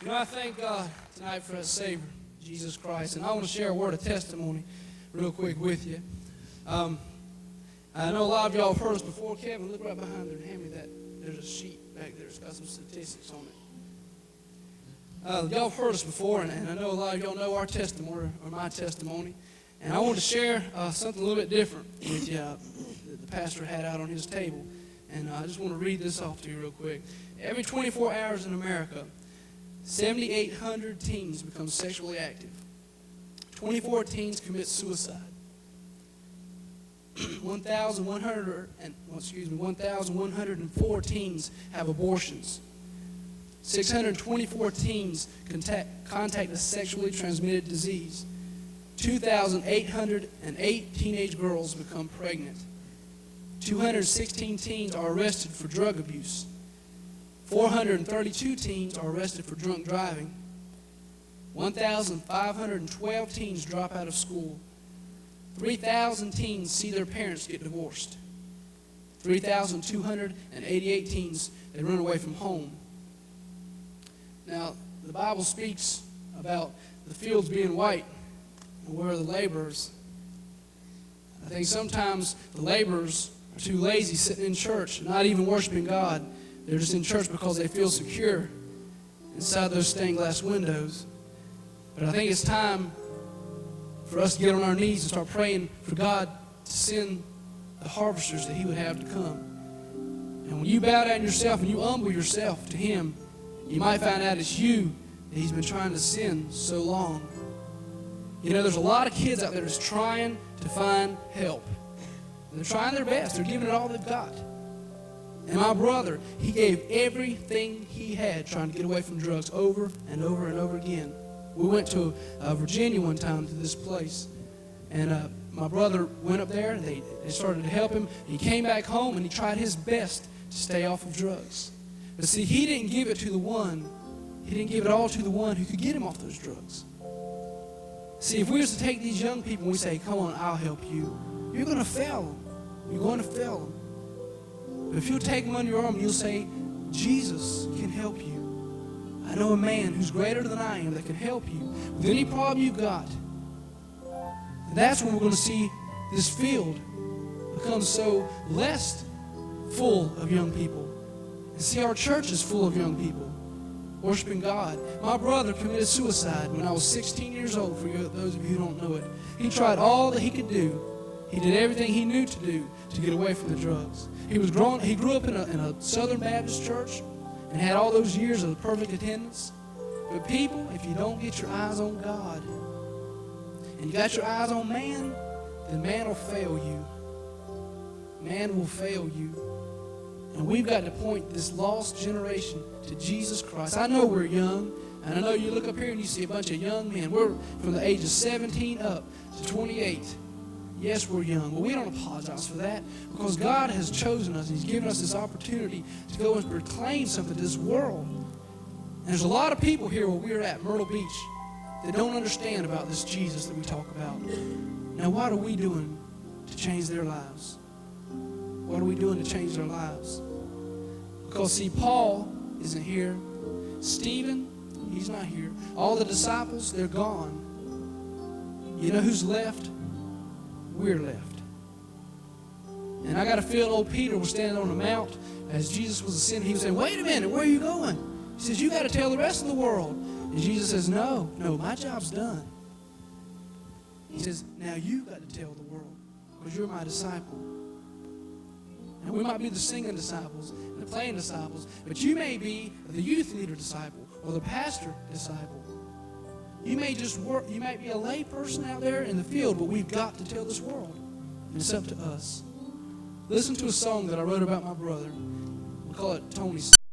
You know, I thank God tonight for our Savior, Jesus Christ. And I want to share a word of testimony real quick with you. I know a lot of y'all have heard us before. Kevin, look right behind there and hand me that. There's a sheet back there. It's got some statistics on it. Y'all have heard us before, and I know a lot of y'all know our testimony, or my testimony. And I want to share something a little bit different with you that the pastor had out on his table. And I just want to read this off to you real quick. Every 24 hours in America, 7,800 teens become sexually active. 24 teens commit suicide. 1,104 teens have abortions. 624 teens contact a sexually transmitted disease. 2,808 teenage girls become pregnant. 216 teens are arrested for drug abuse. 432 teens are arrested for drunk driving. 1,512 teens drop out of school. 3,000 teens see their parents get divorced. 3,288 teens, they run away from home. Now, the Bible speaks about the fields being white and where are the laborers. I think sometimes the laborers are too lazy sitting in church and not even worshiping God. They're just in church because they feel secure inside those stained glass windows. But I think it's time for us to get on our knees and start praying for God to send the harvesters that He would have to come. And when you bow down yourself and you humble yourself to Him, you might find out it's you that He's been trying to send so long. You know, there's a lot of kids out there that's trying to find help. And they're trying their best. They're giving it all they've got. And my brother, he gave everything he had trying to get away from drugs over and over and over again. We went to Virginia one time to this place. And my brother went up there. And they started to help him. He came back home and he tried his best to stay off of drugs. But see, he didn't give it to the one. He didn't give it all to the one who could get him off those drugs. See, if we was to take these young people and we say, come on, I'll help you, you're going to fail them. You're going to fail them. But if you'll take them under your arm and you'll say, Jesus can help you. I know a man who's greater than I am that can help you with any problem you've got. And that's when we're going to see this field become so less full of young people. And see our church is full of young people worshiping God. My brother committed suicide when I was 16 years old, for those of you who don't know it. He tried all that he could do. He did everything he knew to do to get away from the drugs. He grew up in a Southern Baptist church and had all those years of perfect attendance. But people, if you don't get your eyes on God and you got your eyes on man, then man will fail you. Man will fail you. And we've got to point this lost generation to Jesus Christ. I know we're young, and I know you look up here and you see a bunch of young men. We're from the age of 17 up to 28. Yes, we're young. Well, we don't apologize for that because God has chosen us. He's given us this opportunity to go and proclaim something to this world. And there's a lot of people here where we're at, Myrtle Beach, that don't understand about this Jesus that we talk about. Now, what are we doing to change their lives? What are we doing to change their lives? Because, see, Paul isn't here. Stephen, he's not here. All the disciples, they're gone. You know who's left? We're left. And I got to feel old Peter was standing on a mount as Jesus was ascending. He was saying, wait a minute, where are you going? He says, you got to tell the rest of the world. And Jesus says, no, my job's done. He says, now you got to tell the world because you're my disciple. And we might be the singing disciples and the playing disciples, but you may be the youth leader disciple or the pastor disciple. You may just work, you might be a lay person out there in the field, but we've got to tell this world. And it's up to us. Listen to a song that I wrote about my brother. We call it Tony's.